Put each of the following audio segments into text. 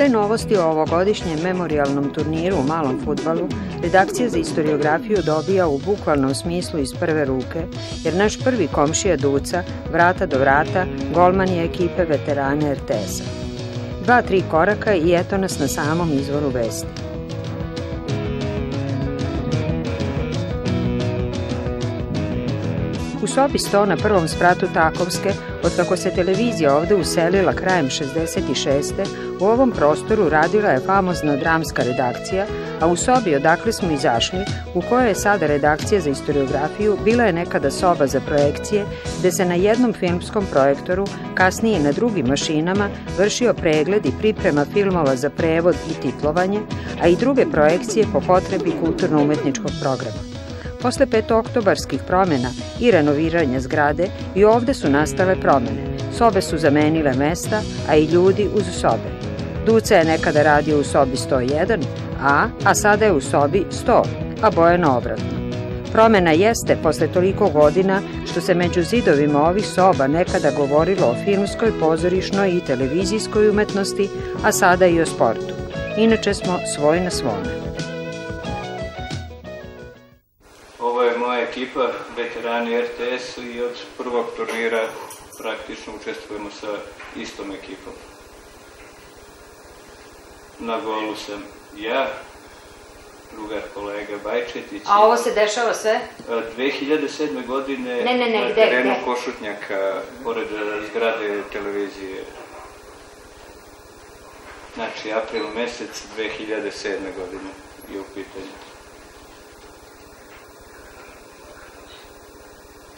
sve novosti o ovogodišnjem memorijalnom turniru u malom fudbalu redakcija za istoriografiju dobija u bukvalnom smislu iz prve ruke, jer naš prvi komšija Duca, vrata do vrata, golman je ekipe veterane RTS-a. 2-3 koraka i eto nas na samom izvoru vesti. U sobi 100 na prvom spratu Takovske, otkako se televizija ovde uselila krajem 66. u ovom prostoru radila je famozna dramska redakcija, a u sobi odakle smo izašli, u kojoj je sada redakcija za istoriografiju, bila je nekada soba za projekcije, gde se na jednom filmskom projektoru, kasnije na drugim mašinama, vršio pregled i priprema filmova za prevod i titlovanje, a i druge projekcije po potrebi kulturno-umetničkog programa. Posle petooktobarskih promena i renoviranja zgrade i ovde su nastale promene. Sobe su zamenile mesta, a i ljudi uz sobe. Duca je nekada radio u sobi 101, a sada je u sobi 100, a Bojana obratno. Promena jeste posle toliko godina što se među zidovima ovih soba nekada govorilo o filmskoj, pozorišnoj i televizijskoj umetnosti, a sada i o sportu. Inače smo svoj na svome. Ovo je moja ekipa, veterani RTS-u i od prvog turnira praktično učestvujemo sa istom ekipom. Na golu sam ja, drugar kolega Bajčetić. A ovo se dešava sve? 2007. godine na terenu Košutnjaka, pored zgrade televizije. Znači, april mesec 2007. godine je u pitanju.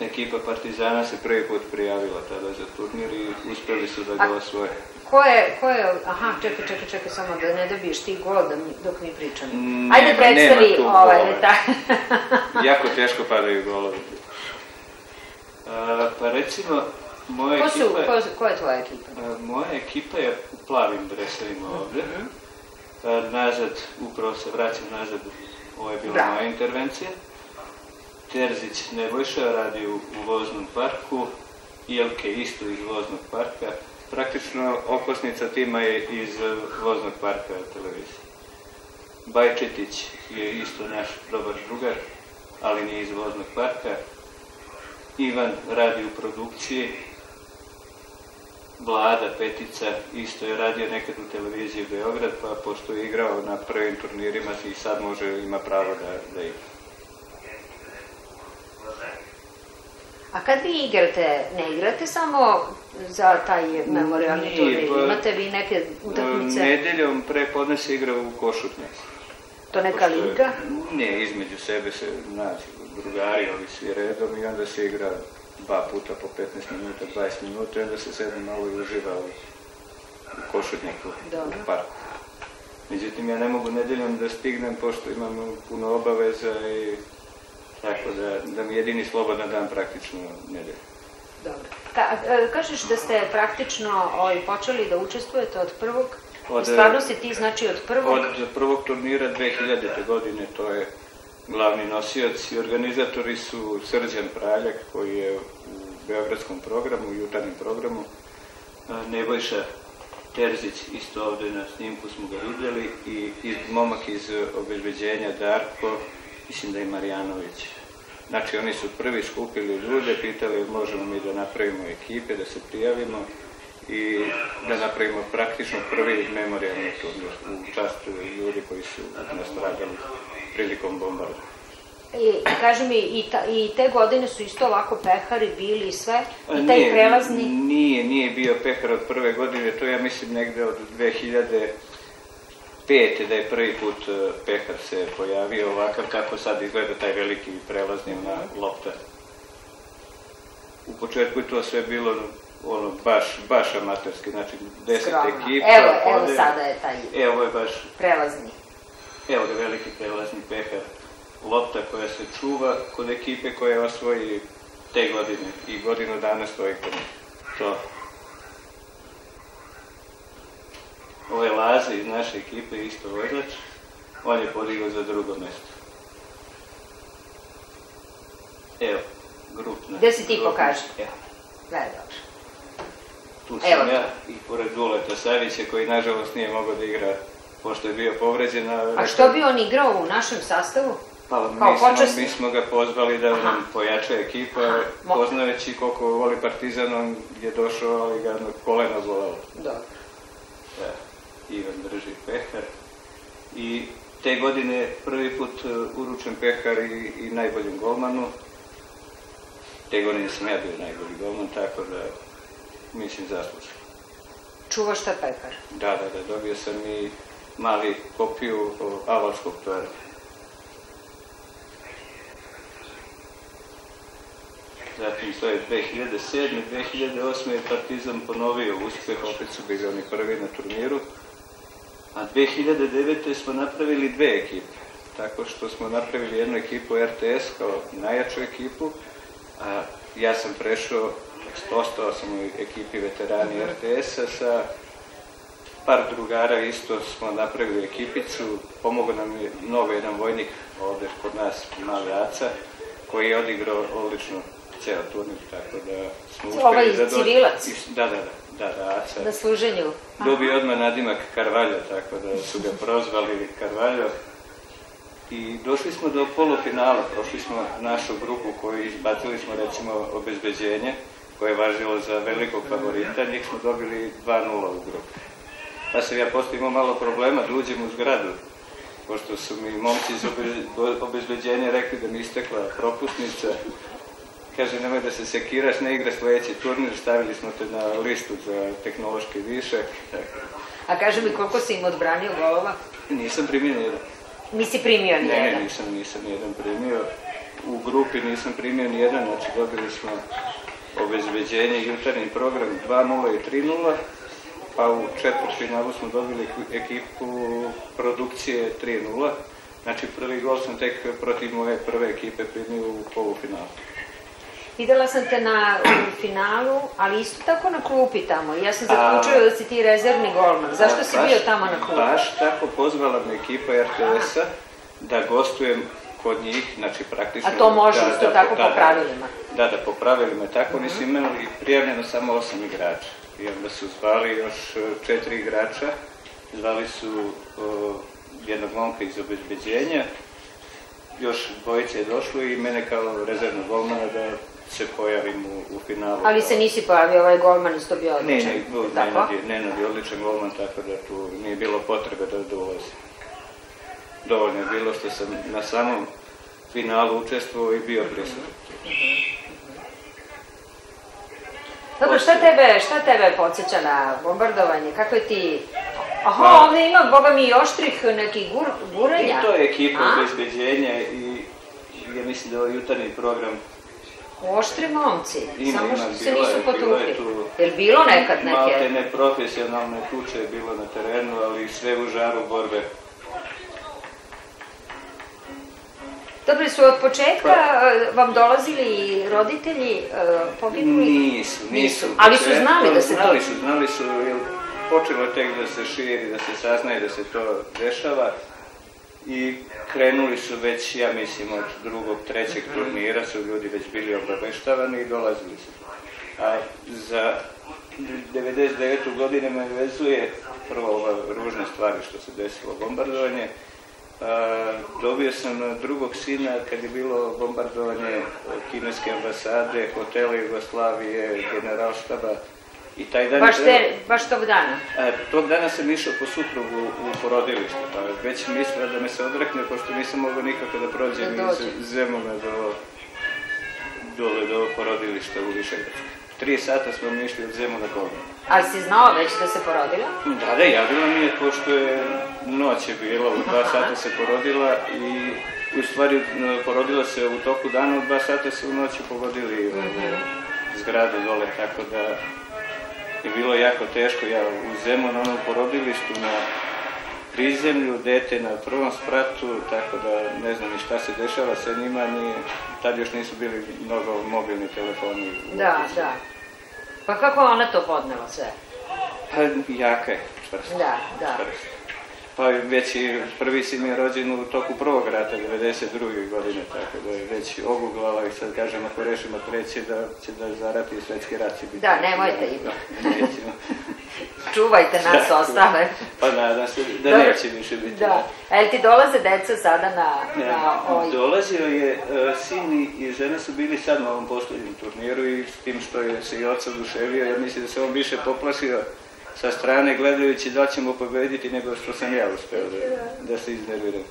Ekipa Partizana se prvi put prijavila tada za turnir i uspeli su da ga osvoje. Ko je, aha, čekaj, samo da ne dobiješ ti gol dok mi pričamo. Ajde predstavi ovaj detalj. Jako teško padaju golovi. Pa recimo, moja ekipa... Ko je tvoja ekipa? Moja ekipa je u plavim dresovima ovde. Nazad, upravo se vraćam nazad, ovo je bila moja intervencija. Terzić Nebojša radi u voznom parku, Jelke isto iz voznog parka. Praktično okosnica tima je iz voznog parka televizije. Bajčetić je isto naš dobar drugar, ali nije iz voznog parka. Ivan radi u produkciji. Vlada Petica isto je radio nekad u televiziji Beograd, pa pošto je igrao na prvim turnirima i sad ima pravo da igra. A kad vi igrate, ne igrate samo za taj memorialni turnir, imate vi neke utakmice? Nedeljom pre podne se igra u Košutnjaku. To neka liga? Ne, između sebe se nađu drugari, ovi svi redom i onda se igra 2 puta po 15 minuta, 20 minuta i onda se sedne malo i uživa u Košutnjaku, u parku. Međutim, ja ne mogu nedeljom da stignem pošto imam puno obaveza i tako da mi jedini slobodan dan praktično nedelje. Dobro. Kažeš da ste praktično počeli da učestvujete od prvog? Stvarno si ti, znači, od prvog? Od prvog turnira 2000. godine, to je glavni nosioc i organizatori su Srđan Praljak, koji je u beogradskom programu, u jutarnjem programu, Nebojša Terzić, isto ovde na snimku smo ga videli, i momak iz obezbeđenja Darko, mislim da je Marjanović. Znači, oni su prvi skupili ljude, pitali možemo mi da napravimo ekipe, da se prijavimo i da napravimo praktično prvi memorijalni turnir u čast ljudi koji su nastradali prilikom bombarda. Kaži mi, i te godine su isto ovako pehari bili i sve? I taj prelazni? Nije bio pehar od prve godine, to ja mislim negde od 2005. da je prvi put pehar se pojavio ovakav kako sad izgleda taj veliki prelazni na lopta. U početku je to sve bilo baš amaterski, znači 10 ekipa. Evo sada je taj prelazni. Evo ga veliki prelazni pehar. Lopta koja se čuva kod ekipe koja osvoji te godine i godinu dana stoji kod to. Ovo je Laza iz naše ekipe, isto vozač. On je podigao za drugo mesto. Evo, grupna. Gde si ti pokaži? Evo. Gledaj dobro. tu sam ja i pored Duleta Savića koji nažalost nije mogao da igra pošto je bio povređen. A što bi on igrao u našem sastavu? Pa mi smo ga pozvali da nam pojača ekipa, poznajući koliko voli Partizan, on je došao, ali ga koleno bolalo. Dobro. Ivan drži pehar. I te godine prvi put uručen pehar i najboljem golmanu. Te godine sam ja bio najbolji golman, tako da mislim zaslužen. Čuvaš šta pehar? Da, dobio sam i mali kopiju avalskog tora. Zatim to je 2007. 2008. je Partizan ponovio uspeh, opet su bili oni prvi na turniru. A 2009. smo napravili dve ekipe, tako što smo napravili jednu ekipu RTS kao najjaču ekipu, a ja sam prešao, ostao sam u ekipi veterani RTS-a, sa par drugara isto smo napravili ekipicu, pomogao nam je mnogo jedan vojnik ovde kod nas, Mali Aca, koji je odigrao odlično ceo turnir, tako da smo uspeli... Ovaj civilac? Da, Aca. Na služenju? Dobio odmah nadimak Carvalho, tako da su ga prozvali Carvalho. I došli smo do polufinala, prošli smo našu grupu koju izbacili smo recimo Obezbeđenje, koje je važilo za velikog favorita, njih smo dobili 2-0 u grupu. Pa sam ja posle imao malo problema da uđem u zgradu, pošto su mi momci iz Obezbeđenja rekli da mi istekla propusnica. Kaže, nemoj da se sekiraš, ne igra sledeći turnir, stavili smo te na listu za tehnološki višak. A kaže mi, koliko si im odbranio golova? Nisam primio nijedan. Nisi primio nijedan? Ne, nisam nijedan primio. U grupi nisam primio nijedan, znači dobili smo Obezbeđenje i Jutarnji program 2-0 i 3-0, pa u četvrtfinalu smo dobili ekipu Produkcije 3-0. Znači prvi gol sam tek protiv moje prve ekipe primio u polufinalu. Videla sam te u finalu, ali isto tako na klupi tamo. Ja sam zaključila da si ti rezervni golman. Zašto si bio tamo na klupi? Baš tako pozvala me ekipa RTS-a da gostujem kod njih, znači praktično... A to može isto tako po pravilima? Da, po pravilima. Tako oni su imali prijavljeno samo 8 igrača. I onda su zvali još 4 igrača. Zvali su jednog momka iz Obezbeđenja. Još dvojice je došlo i mene kao rezervnog golmana da se pojavim u finalu. Ali se nisi pojavio, ovaj golman isto bio odličan? Nenad je odličan golman, tako da tu nije bilo potrebe da dolazi. Dovoljno je bilo što sam na samom finalu učestvovao i bio prisutan. Dobro, šta tebe podsjeća na bombardovanje? Kako je ti... Aha, ovde ima, boga mi, i oštrih nekih guranja. I to je ekipa Obezbeđenja i ja mislim da je ovo Jutarnji program. Oštri momci, samo što se nisu potukli. Je li bilo nekad neke? Malte neprofesionalne tuče je bilo na terenu, ali sve u žaru borbe. Dobro, su od početka vam dolazili roditelji poginuli? Nisu. Ali su znali da se to... Znali su, jer počelo tek da se širi, da se saznaje da se to dešava. I krenuli su već, ja mislim, od drugog, trećeg turnira su ljudi već bili obaveštavani i dolazili su. A za 99. godine me vezuje prvo ova ružna stvari što se desilo bombardovanje. Dobio sam drugog sina kad je bilo bombardovanje kineske ambasade, hotela Jugoslavije, generalštaba. Baš tog dana? Tog dana sam išao po suprugu u porodilište, pa već mislila da me se odrekne, pošto nisam mogao nikako da prođem iz Zemuna dole do porodilišta u Višegradskoj. 3 sata smo mi išli od Zemuna dole. Ali si znao već da se porodila? Da, javila mi je, pošto je noć je bila, u 2 sata se porodila i u stvari porodila se u toku dana, u 2 sata se u noći pogodili zgrade dole, tako da je bilo jako teško. Ja u Zemunu, na onom porodilištu, na prizemlju, dete na prvom spratu, tako da ne znam ni šta se dešava sa njima, tad još nisu bili mnogo mobilni telefoni. Da. Pa kako ona to podnela sve? Pa jaka je, čvrsta. Da. Pa već i prvi sin je rođen u toku prvog rata, 92. godine, tako da je već oguglala i sad kažem, ako rešimo treći, da će da zarati svetski rat. Da, nemojte ipak. Nećemo. Čuvajte nas ostale. Pa nadam se da neće više biti. Da. A jel ti dolaze deca sada na Dolazio je, sin i žena su bili sad na ovom poslednjem turniru i s tim što je se i oca oduševio, ja mislim da se on više poplašio sa strane gledajući da ćemo pobediti nego što sam ja uspeo da se iznerviram.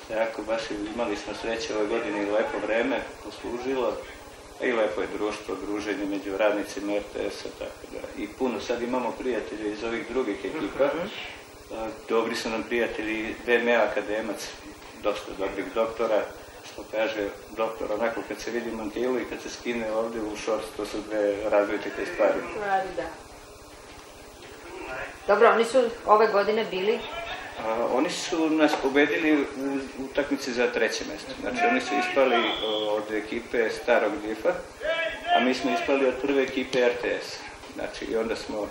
Tako, baš imali smo sreće ove godine i lepo vreme poslužilo. I lepo je društvo, druženje među radnicima RTS-a, tako da. I puno sad imamo prijatelja iz ovih drugih ekipa. Dobri su nam prijatelji, BMA akademac, dosta dobrih doktora. Što kaže doktor, onako kad se vidi mantilu i kad se skine ovde u šorc, to su dve različite stvari. Da. Dobro, oni su ove godine bili? Oni su nas pobedili u utakmici za treće mesto. Znači, oni su ispali od ekipe starog DIF-a, a mi smo ispali od prve ekipe RTS. Znači, i onda smo,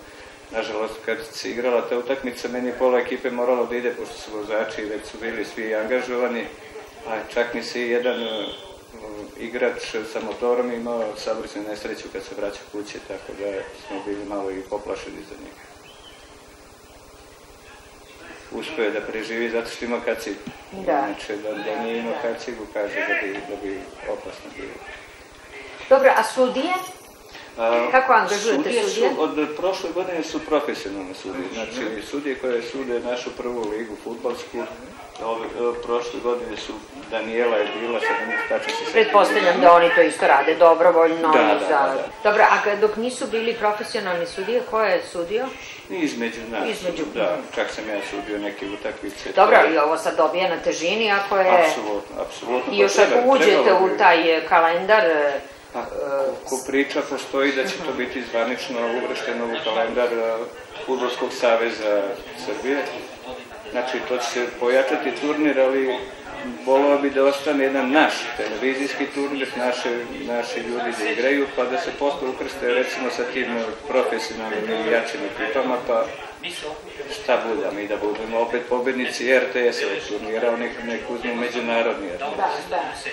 nažalost, kad se igrala ta utakmica, meni je pola ekipe moralo da ide, pošto su vozači već su bili svi angažovani, a čak mi se jedan igrač sa motorom imao saobraćajnu nesreću kad se vraća kući, tako da smo bili malo i poplašeni za njega. Uspio je da preživi zato što ima kacigu. Znači, da nije imao kacigu, kaže da bi opasno bilo. Dobro, a sudije? Kako angažujete sudije? Od prošle godine su profesionalne sudije. Znači, sudije koje sude našu prvu ligu fudbalsku, prošle godine su Danijela je bila, sad ne tačno se... Pretpostavljam da oni to isto rade dobrovoljno. Da. Dobro, a dok nisu bili profesionalni sudije, ko je sudio? Između nas. Da, čak sam ja sudio neke utakmice. Dobro, i ovo sad dobija na težini, ako je... Apsolutno. I još ako uđete u taj kalendar... Ko priča, postoji da će to biti zvanično uvršteno u kalendar Fudbalskog saveza Srbije. Znači, to će se pojačati turnir, ali volao bi da ostane jedan naš televizijski turnir, naši ljudi da igraju, pa da se posle ukrste recimo sa tim profesionalnim ili jačim ekipama, pa šta bude, mi da budemo opet pobednici RTS-a turnira, nek uzmu međunarodni RTS.